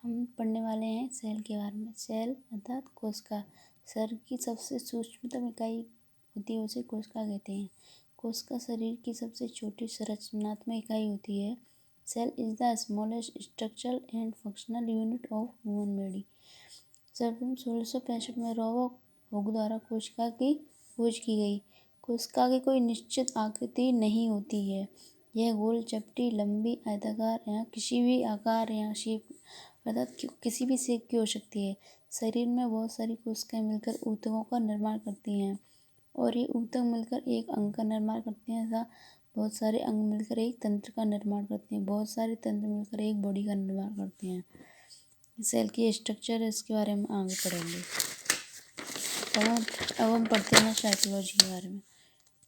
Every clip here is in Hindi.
हम पढ़ने वाले हैं सेल के बारे में। सेल अर्थात कोशिका शरीर की सबसे सूक्ष्मतम इकाई होती है, उसे कोशिका कहते हैं। कोशिका शरीर की सबसे छोटी संरचनात्मक इकाई होती है। Cell is the smallest structural and functional unit of human body. सर्वप्रथम 1665 में रॉबर्ट हुक द्वारा कोशिका की खोज की गई। कोशिका की कोई निश्चित आकृति नहीं होती है। यह गोल, चपटी, लंबी, आयताकार या किसी भी आकार या शेप अर्थात किसी भी शेप की हो सकती है। शरीर में बहुत सारी कोशिकाएं मिलकर ऊतकों का निर्माण करती हैं और ये ऊतक मिलकर एक अंग का निर्माण करते हैं तथा बहुत सारे अंग मिलकर एक तंत्र का निर्माण करते हैं। बहुत सारे तंत्र मिलकर एक बॉडी का निर्माण करते हैं। सेल की स्ट्रक्चर है, इसके बारे में आगे पढ़ेंगे। अब हम पढ़ते हैं साइकोलॉजी के बारे में।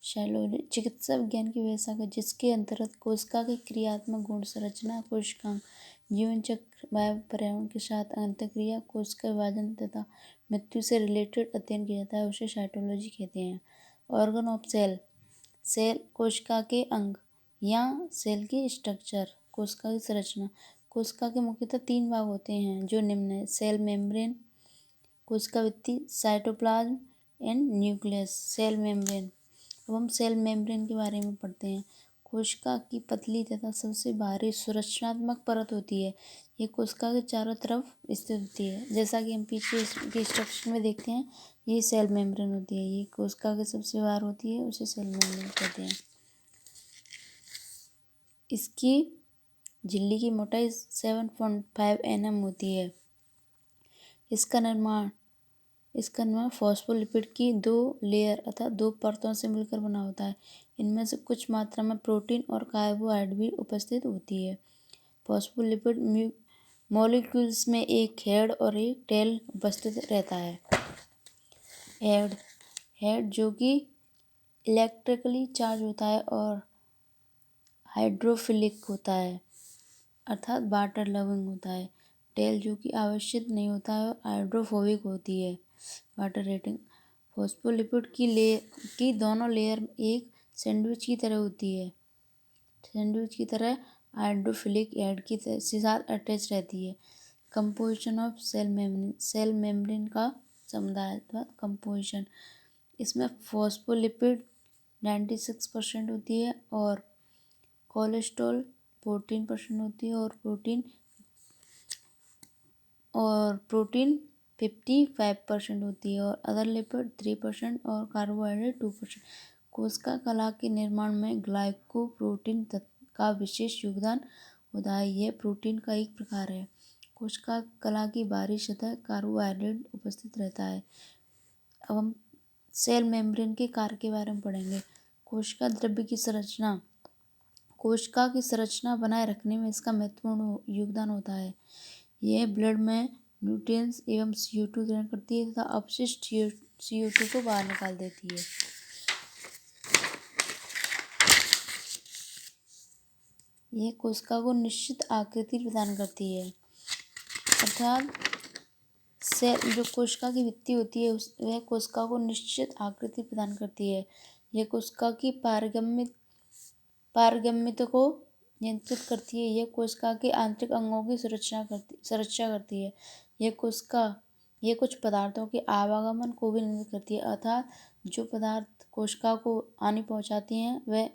साइकोलॉजी चिकित्सा विज्ञान की व्यवस्था है जिसके अंतर्गत कोशिका की क्रियात्मक गुण, संरचना, कोशिकांग, जीवन चक्र, वायु पर्यावरण के साथ अंतःक्रिया, कोशिका विभाजन तथा मृत्यु से रिलेटेड अध्ययन किया जाता है, उसे साइटोलॉजी कहते हैं। ऑर्गन ऑफ सेल, सेल कोशिका के अंग या सेल की स्ट्रक्चर, कोशिका की संरचना। कोशिका के मुख्यतः 3 भाग होते हैं जो निम्न है: सेल मेम्ब्रेन, कोशिका भित्ति, cytoplasm and nucleus. Cell membrane. अब हम सेल मेम्ब्रेन के बारे में पढ़ते हैं। कोशिका की पतली तथा सबसे बाहरी सुरक्षात्मक परत होती है। ये कोशिका के चारों तरफ स्थित होती है। जैसा कि हम पीछे के स्ट्रक्चर में देखते हैं, ये सेल मेम्ब्रेन होती है। ये कोशिका के सबसे बाहर होती है, उसे सेल मेम्ब्रेन कहते हैं। इसकी झिल्ली की मोटाई 7.5 mm होती है। इसका निर्माण फॉस्फोलिपिड की 2 लेयर अर्थात 2 परतों से मिलकर बना होता है। इनमें से कुछ मात्रा में प्रोटीन और कार्बोहाइड्रेट भी उपस्थित होती है। फॉस्फोलिपिड मॉलिक्यूल्स में एक हेड और एक टेल उपस्थित रहता है। हेड जो कि इलेक्ट्रिकली चार्ज होता है और हाइड्रोफिलिक होता है अर्थात वाटर लविंग होता है। टेल जो कि आवश्यक नहीं होता है और हाइड्रोफोबिक होती है, वाटर रेटिंग। फॉस्फोलिपिड की दोनों लेयर एक सैंडविच की तरह होती है। सैंडविच की तरह हाइड्रोफिलिक हेड की साथ अटैच रहती है। Composition of cell membrane, cell membrane का समुदाय अथवा कंपोजिशन। इसमें फॉस्फोलिपिड 96% होती है और कोलेस्ट्रॉल 14% होती है और प्रोटीन 55% होती है और अदर लिपिड 3% और कार्बोहाइड्रेट 2%। कोशिका कला के निर्माण में ग्लाइकोप्रोटीन का विशेष योगदान होता है। यह प्रोटीन का एक प्रकार है। कोशिका कला की बाहरी सतह कार्बोहाइड्रेट उपस्थित रहता है। अब हम सेल मेम्ब्रेन के कार्य के बारे में पढ़ेंगे। कोशिका द्रव्य की संरचना, कोशिका की संरचना बनाए रखने में इसका महत्वपूर्ण योगदान होता है। यह ब्लड में न्यूट्रिएंट्स एवं CO2 ग्रहण करती है तथा अपशिष्ट CO2 को बाहर निकाल देती है। यह कोशिका को निश्चित आकृति प्रदान करती है अर्थात सेल जो कोशिका की भित्ति होती है वह कोशिका को निश्चित आकृति प्रदान करती है। यह कोशिका की पारगम्यता को नियंत्रित करती है। यह कोशिका के आंतरिक अंगों की सुरक्षा करती है। यह कुछ पदार्थों के आवागमन को भी नियंत्रित करती है अर्थात जो पदार्थ कोशिका को हानि पहुंचाती हैं वह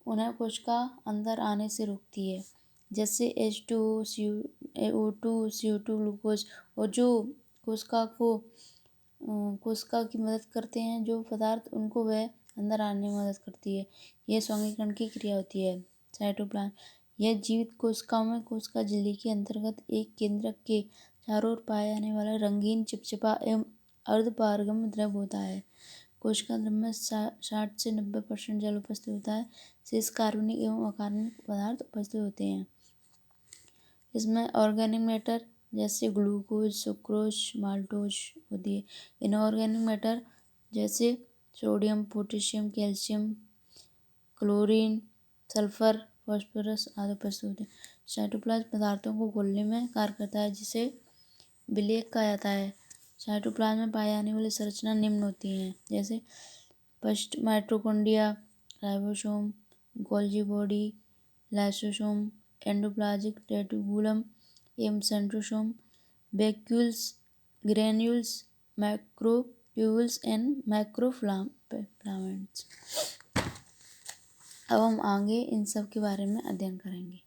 उन्हें कोशिका अंदर आने से रोकती है, जैसे H2O, CO2, CO2 ग्लूकोज, और जो कोशिका की मदद करते हैं जो पदार्थ उनको वह अंदर आने में मदद करती है। यह स्वांगीकरण की क्रिया होती है। साइटोप्लाज्म, यह जीवित कोशिकाओं में कोशिका झिल्ली के अंतर्गत एक केंद्रक के चारों ओर पाया जाने वाला रंगीन, चिपचिपा एवं अर्धपारगम्य द्रव होता है। कोशिका द्रव में 60 से 90% जल उपस्थित होता है। शेष कार्बनिक एवं अकार्बनिक पदार्थ उपस्थित होते हैं। इसमें ऑर्गेनिक मैटर जैसे ग्लूकोज, सुक्रोज, माल्टोज होती है। इनऑर्गेनिक मैटर जैसे sodium, potassium, calcium, chlorine, sulphur, phosphorus आदि उपस्थित होते हैं। साइटोप्लाज्म पदार्थों को घोलने में कार्य करता है जिसे विलेयक कहा जाता है। साइटोप्लाज्म में पाई जाने वाली संरचना निम्न होती हैं, जैसे first mitochondria, ribosome, Golgi body, lysosome, endoplasmic reticulum एवं centrosome. Vacuoles, granules, microtubules and microfilaments. अब हम आगे इन सब के बारे में अध्ययन करेंगे।